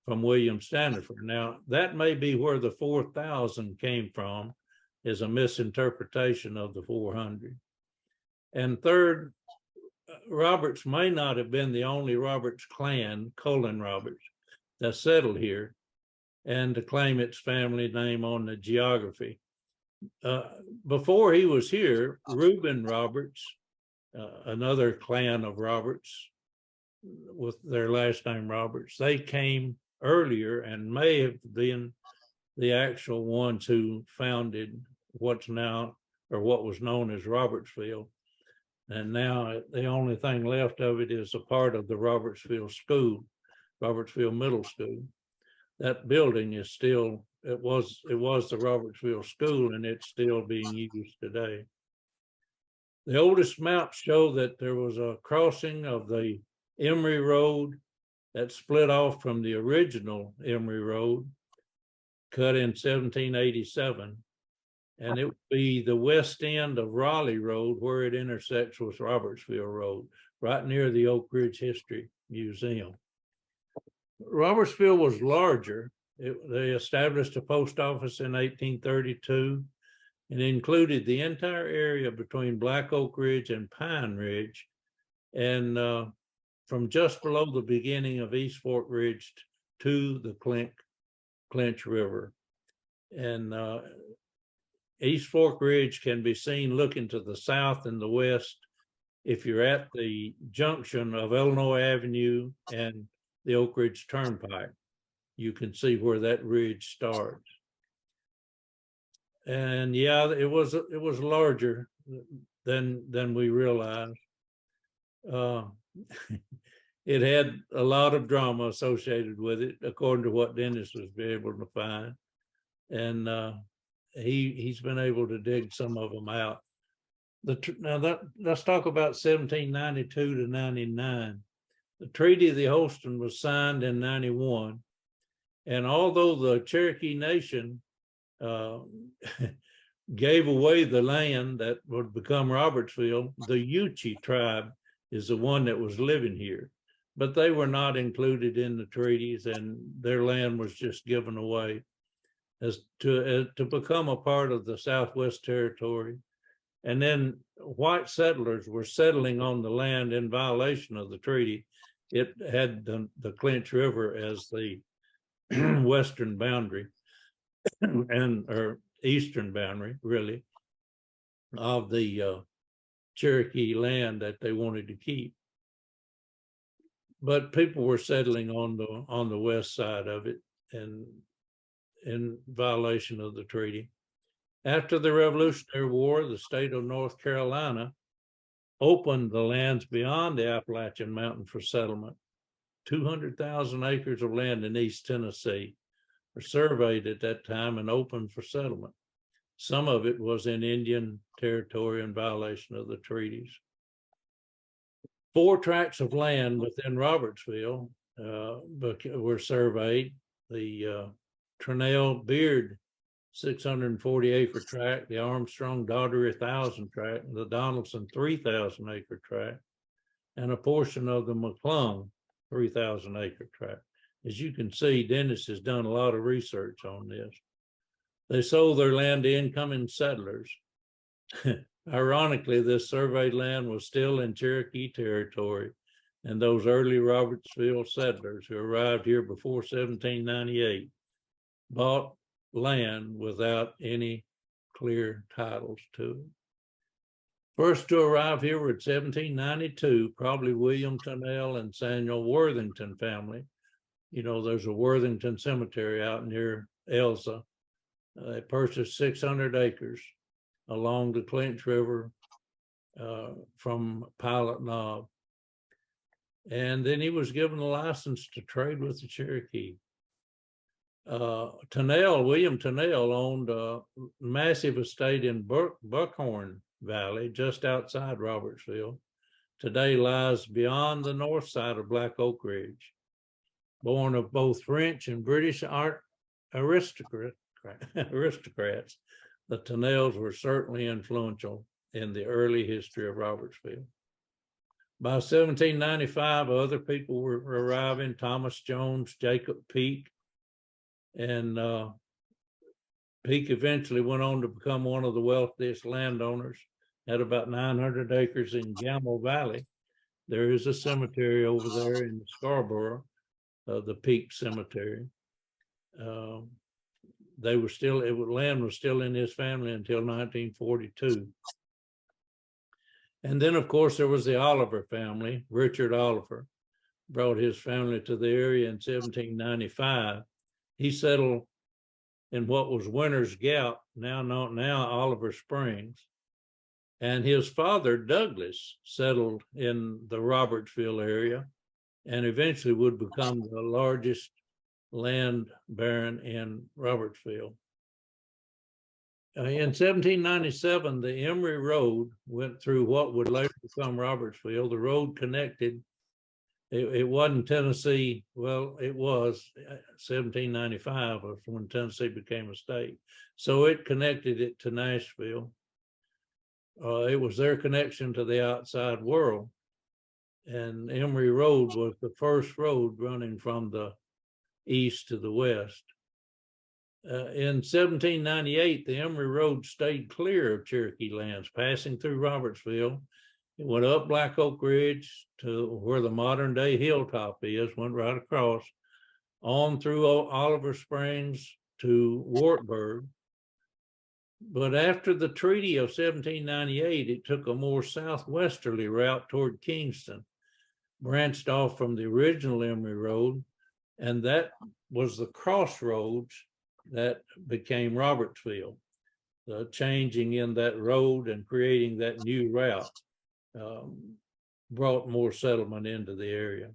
from William Standiford. Now, that may be where the 4,000 came from, is a misinterpretation of the 400. And third, Roberts may not have been the only Roberts clan, Colin Roberts, that settled here and to claim its family name on the geography. Before he was here, Reuben Roberts, another clan of Roberts with their last name Roberts, they came earlier and may have been the actual ones who founded what's now, or what was known as Robertsville. And now the only thing left of it is a part of the Robertsville School, Robertsville Middle School. That building is still, it was the Robertsville School, and it's still being used today. The oldest maps show that there was a crossing of the Emory Road that split off from the original Emory Road, cut in 1787. And it would be the west end of Raleigh Road where it intersects with Robertsville Road, right near the Oak Ridge History Museum. Robertsville was larger. They established a post office in 1832 and included the entire area between Black Oak Ridge and Pine Ridge, and from just below the beginning of East Fork Ridge to the Clinch River. And East Fork Ridge can be seen looking to the south and the west if you're at the junction of Illinois Avenue and the Oak Ridge Turnpike. You can see where that ridge starts. And yeah, it was larger than we realized. It had a lot of drama associated with it, according to what Dennis was able to find. And he's been able to dig some of them out. Let's talk about 1792 to 99. The Treaty of the Holston was signed in 91. And although the Cherokee Nation gave away the land that would become Robertsville, the Yuchi tribe is the one that was living here. But they were not included in the treaties, and their land was just given away as to become a part of the Southwest Territory. And then white settlers were settling on the land in violation of the treaty. It had the Clinch River as the western boundary or eastern boundary, really, of the Cherokee land that they wanted to keep. But people were settling on the west side of it and in violation of the treaty. After the Revolutionary War, the state of North Carolina opened the lands beyond the Appalachian Mountain for settlement. 200,000 acres of land in East Tennessee were surveyed at that time and opened for settlement. Some of it was in Indian territory in violation of the treaties. 4 tracts of land within Robertsville were surveyed. The Trinell Beard 640-acre tract, the Armstrong Daugherty 1,000 tract, the Donaldson 3,000-acre tract, and a portion of the McClung 3,000-acre tract. As you can see, Dennis has done a lot of research on this. They sold their land to incoming settlers. Ironically, this surveyed land was still in Cherokee territory, and those early Robertsville settlers who arrived here before 1798 bought land without any clear titles to it. First to arrive here were in 1792, probably William Tonnell and Samuel Worthington family. You know, there's a Worthington cemetery out near Elsa. They purchased 600 acres along the Clinch River from Pilot Knob. And then he was given a license to trade with the Cherokee. William Tonnell owned a massive estate in Buckhorn Valley, just outside Robertsville. Today lies beyond the north side of Black Oak Ridge. Born of both French and British aristocrats, the Tonnells were certainly influential in the early history of Robertsville. By 1795, other people were arriving: Thomas Jones, Jacob Peake, and Peake eventually went on to become one of the wealthiest landowners, had about 900 acres in Gamble Valley. There is a cemetery over there in Scarborough, the Peake Cemetery. Land was still in his family until 1942. And then, of course, there was the Oliver family. Richard Oliver brought his family to the area in 1795. He settled in what was Winter's Gap, now Oliver Springs. And his father, Douglas, settled in the Robertsville area and eventually would become the largest land baron in Robertsville. In 1797, the Emory Road went through what would later become Robertsville. The road connected, it wasn't Tennessee, well, it was 1795 when Tennessee became a state. So it connected it to Nashville. It was their connection to the outside world. And Emory Road was the first road running from the east to the west. In 1798, the Emory Road stayed clear of Cherokee lands, passing through Robertsville. It went up Black Oak Ridge to where the modern day hilltop is, went right across, on through Oliver Springs to Wartburg. But after the Treaty of 1798, it took a more southwesterly route toward Kingston, branched off from the original Emory Road, and that was the crossroads that became Robertsville. The changing in that road and creating that new route brought more settlement into the area.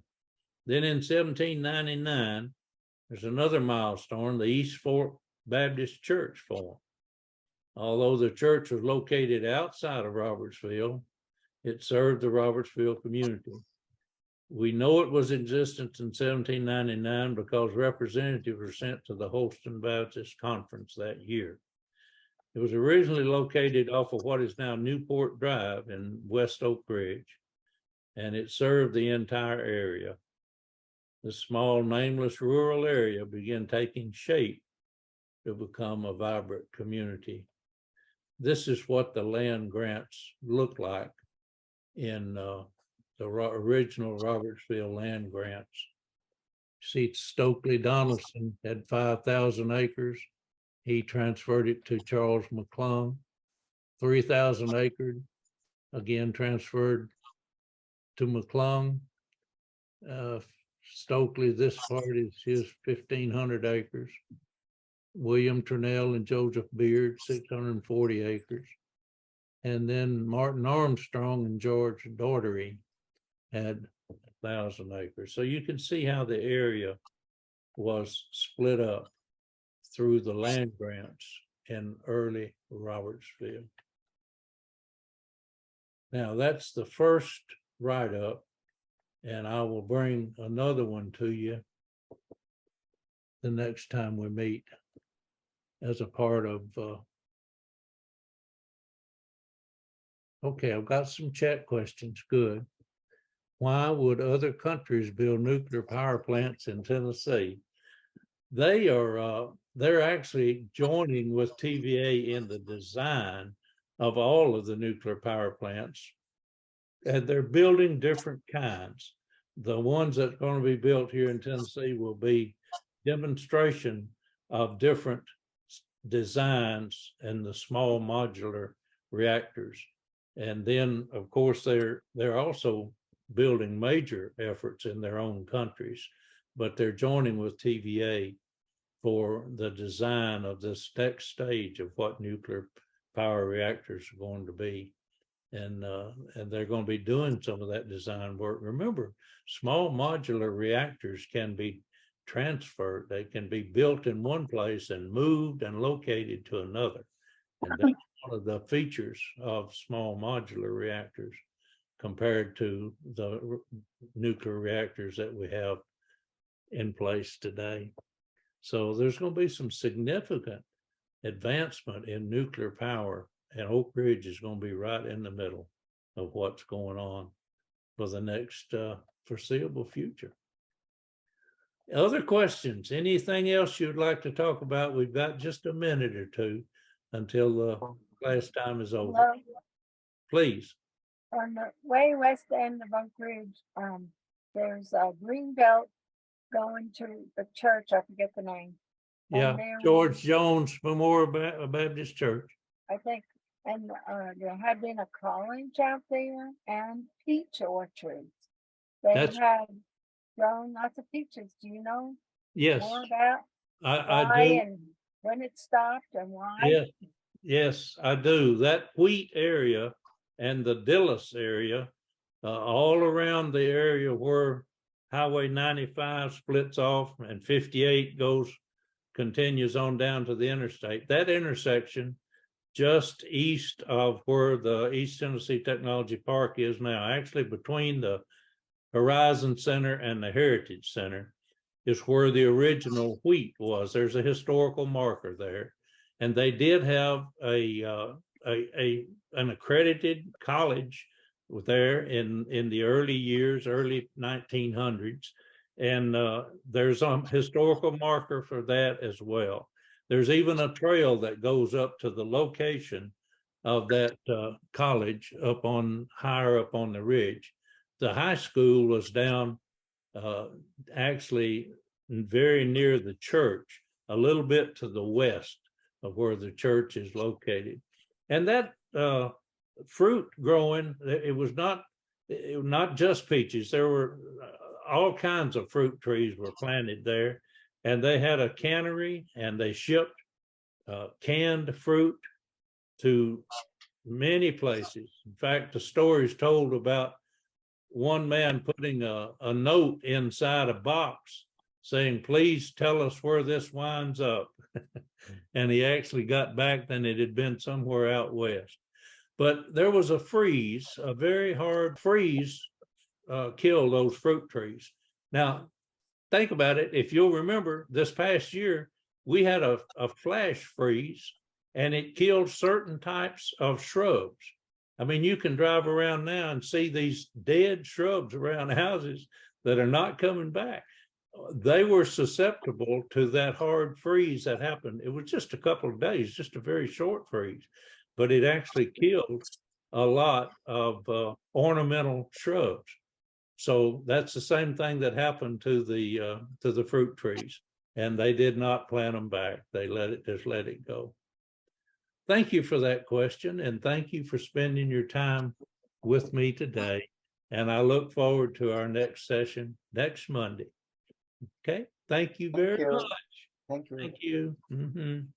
Then in 1799, there's another milestone, the East Fork Baptist Church formed. Although the church was located outside of Robertsville, it served the Robertsville community. We know it was in existence in 1799 because representatives were sent to the Holston Baptist Conference that year. It was originally located off of what is now Newport Drive in West Oak Ridge, and it served the entire area. The small, nameless rural area began taking shape to become a vibrant community. This is what the land grants look like in the original Robertsville land grants. See, Stokely Donaldson had 5,000 acres. He transferred it to Charles McClung, 3,000 acres, again transferred to McClung. Stokely, this part is his 1,500 acres. William Turnell and Joseph Beard, 640 acres. And then Martin Armstrong and George Daugherty had 1,000 acres. So you can see how the area was split up through the land grants in early Robertsville. Now that's the first write-up, and I will bring another one to you the next time we meet as a part of, okay, I've got some chat questions, good. Why would other countries build nuclear power plants in Tennessee? They're actually joining with TVA in the design of all of the nuclear power plants, and they're building different kinds. The ones that are going to be built here in Tennessee will be demonstration of different designs and the small modular reactors. And then, of course, they're also building major efforts in their own countries, but they're joining with TVA for the design of this next stage of what nuclear power reactors are going to be. And they're going to be doing some of that design work. Remember, small modular reactors can be transferred. They can be built in one place and moved and located to another. And that's one of the features of small modular reactors compared to the nuclear reactors that we have in place today. So there's going to be some significant advancement in nuclear power, and Oak Ridge is going to be right in the middle of what's going on for the next foreseeable future. Other questions? Anything else you'd like to talk about? We've got just a minute or two until the class time is over. Hello. Please. On the way west end of Oak Ridge, there's a green belt going to the church. I forget the name. Yeah, George Jones Memorial Baptist Church. I think, and there had been a college out there and peach orchards. They had grown lots of peaches. Do you know more about I do. and when it stopped and why? Yes, yes, I do. That wheat area and the Dillis area, all around the area where Highway 95 splits off and 58 continues on down to the interstate. That intersection just east of where the East Tennessee Technology Park is now, actually between the Horizon Center and the Heritage Center, is where the original wheat was. There's a historical marker there. And they did have an accredited college there in the early years, early 1900s. And there's a historical marker for that as well. There's even a trail that goes up to the location of that college higher up on the ridge. The high school was down actually very near the church, a little bit to the west of where the church is located. And that fruit growing, it was not just peaches. There were all kinds of fruit trees were planted there, and they had a cannery, and they shipped canned fruit to many places. In fact, the story is told about one man putting a note inside a box saying, "Please tell us where this winds up." And he actually got back, then it had been somewhere out west. But there was a freeze, a very hard freeze killed those fruit trees. Now, think about it. If you'll remember, this past year, we had a flash freeze, and it killed certain types of shrubs. I mean, you can drive around now and see these dead shrubs around houses that are not coming back. They were susceptible to that hard freeze that happened. It was just a couple of days, just a very short freeze, but it actually killed a lot of ornamental shrubs. So that's the same thing that happened to the fruit trees, and they did not plant them back. They just let it go. Thank you for that question, and thank you for spending your time with me today. And I look forward to our next session next Monday. Okay, thank you very much. Thank you. Thank you. Mhm.